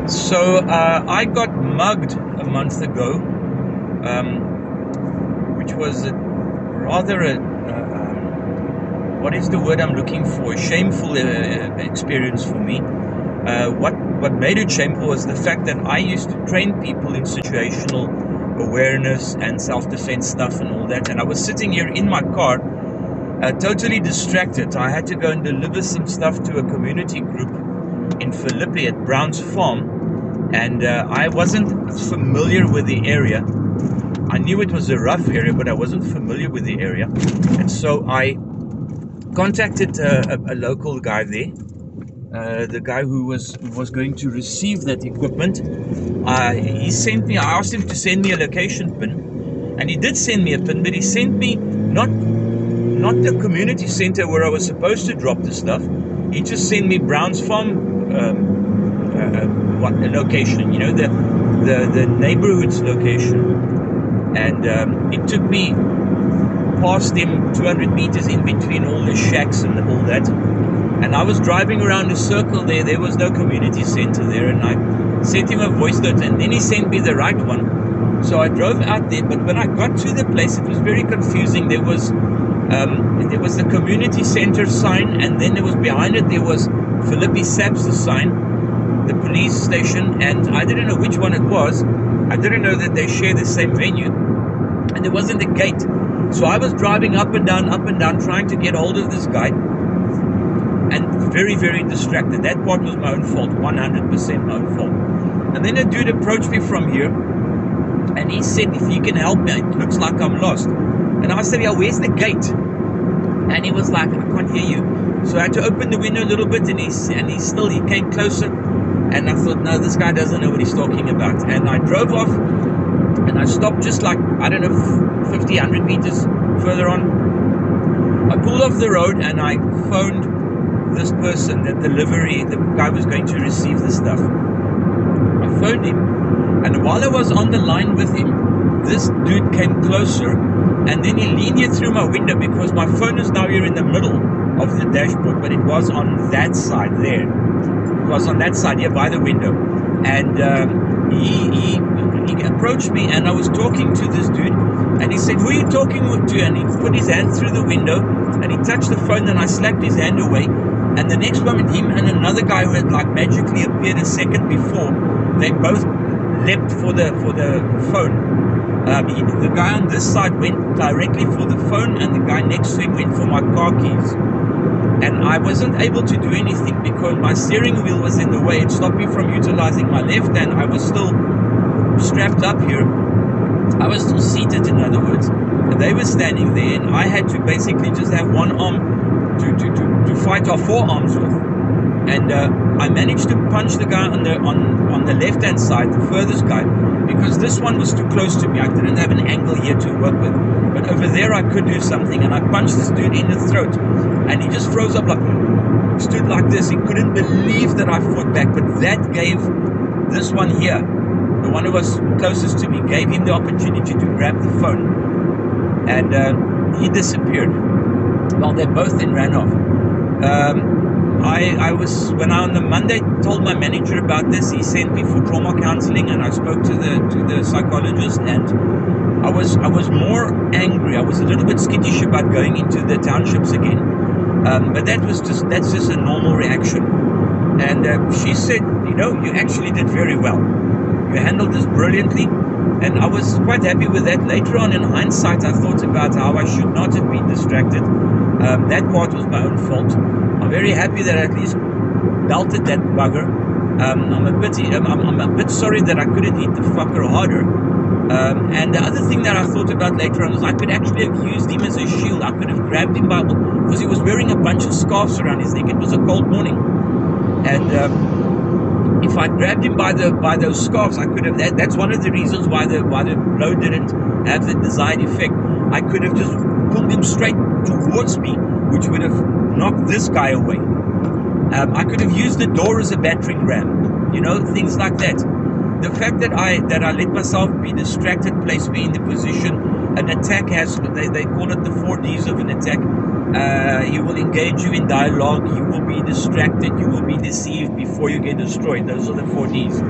So I got mugged a month ago, which was what is the word I'm looking for? A shameful experience for me. What made it shameful was the fact that I used to train people in situational awareness and self-defense stuff and all that, and I was sitting here in my car, totally distracted. I had to go and deliver some stuff to a community group in Philippi at Brown's Farm, and I wasn't familiar with the area. I knew it was a rough area, but I wasn't familiar with the area, and so I contacted a local guy there, the guy who was going to receive that equipment. He sent me. I asked him to send me a location pin, and he did send me a pin, but he sent me not the community center where I was supposed to drop the stuff. He just sent me Brown's Farm. What the location, the neighborhood's location, and it took me past him 200 meters in between all the shacks and all that, and I was driving around a circle there was no community center there, and I sent him a voice note, and then he sent me the right one, so I drove out there. But when I got to the place, it was very confusing. There was the community center sign, and then behind it there was Philippi SAPS sign, the police station, and I didn't know which one it was. I didn't know that they share the same venue, and there wasn't a gate. So I was driving up and down, trying to get hold of this guy, and very, very distracted. That part was my own fault, 100% my own fault. And then a dude approached me from here, and he said, if you can help me, it looks like I'm lost. And I said, yeah, where's the gate? And he was like, I can't hear you. So I had to open the window a little bit, and he came closer. And I thought, no, this guy doesn't know what he's talking about. And I drove off, and I stopped just like, 50, 100 meters further on. I pulled off the road, and I phoned this person, the guy was going to receive the stuff. I phoned him, and while I was on the line with him, this dude came closer, and then he leaned here through my window, because my phone is now here in the middle of the dashboard, but it was on that side there. It was on that side here by the window, and he approached me, and I was talking to this dude, and he said, who are you talking to? And he put his hand through the window, and he touched the phone, and I slapped his hand away, and the next moment, him and another guy who had like magically appeared a second before, they both leapt for the phone. The guy on this side went directly for the phone, and the guy next to him went for my car keys. And I wasn't able to do anything because my steering wheel was in the way. It stopped me from utilizing my left hand. I was still strapped up here. I was still seated, in other words. And they were standing there, and I had to basically just have one arm to fight off four arms with. And I managed to punch the guy on the left-hand side, the furthest guy, because this one was too close to me. I didn't have an angle here to work with. But over there I could do something, and I punched this dude in the throat. And he just froze up, like, stood like this. He couldn't believe that I fought back. But that gave this one here, the one who was closest to me, gave him the opportunity to grab the phone. And he disappeared. Well, they both then ran off. When I on the Monday told my manager about this, he sent me for trauma counseling, and I spoke to the psychologist, and I was more angry. I was a little bit skittish about going into the townships again, but that's just a normal reaction. And she said, you actually did very well. You handled this brilliantly, and I was quite happy with that. Later on, in hindsight, I thought about how I should not have been distracted. That part was my own fault. I'm very happy that I at least belted that bugger. I'm a bit sorry that I couldn't hit the fucker harder. And the other thing that I thought about later on was I could actually have used him as a shield. I could have grabbed him because he was wearing a bunch of scarves around his neck. It was a cold morning, and if I grabbed him by those scarves, I could have. That's one of the reasons why the blow didn't have the desired effect. I could have just pulled him straight towards me, which would have knocked this guy away. I could have used the door as a battering ram, things like that. The fact that I let myself be distracted placed me in the position. An attack has, they call it the 4 Ds of an attack. He will engage you in dialogue. You will be distracted. You will be deceived before you get destroyed. Those are the 4Ds.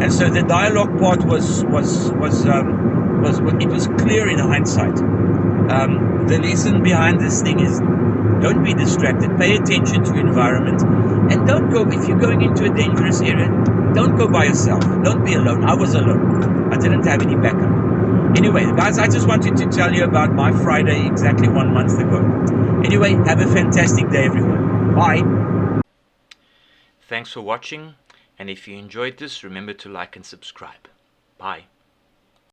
And so the dialogue part was it was clear in hindsight. The lesson behind this thing is don't be distracted. Pay attention to your environment, and don't go if you're going into a dangerous area. Don't go by yourself. Don't be alone. I was alone. I didn't have any backup. Anyway, guys, I just wanted to tell you about my Friday exactly 1 month ago. Anyway, have a fantastic day, everyone. Bye. Thanks for watching, and if you enjoyed this, remember to like and subscribe. Bye.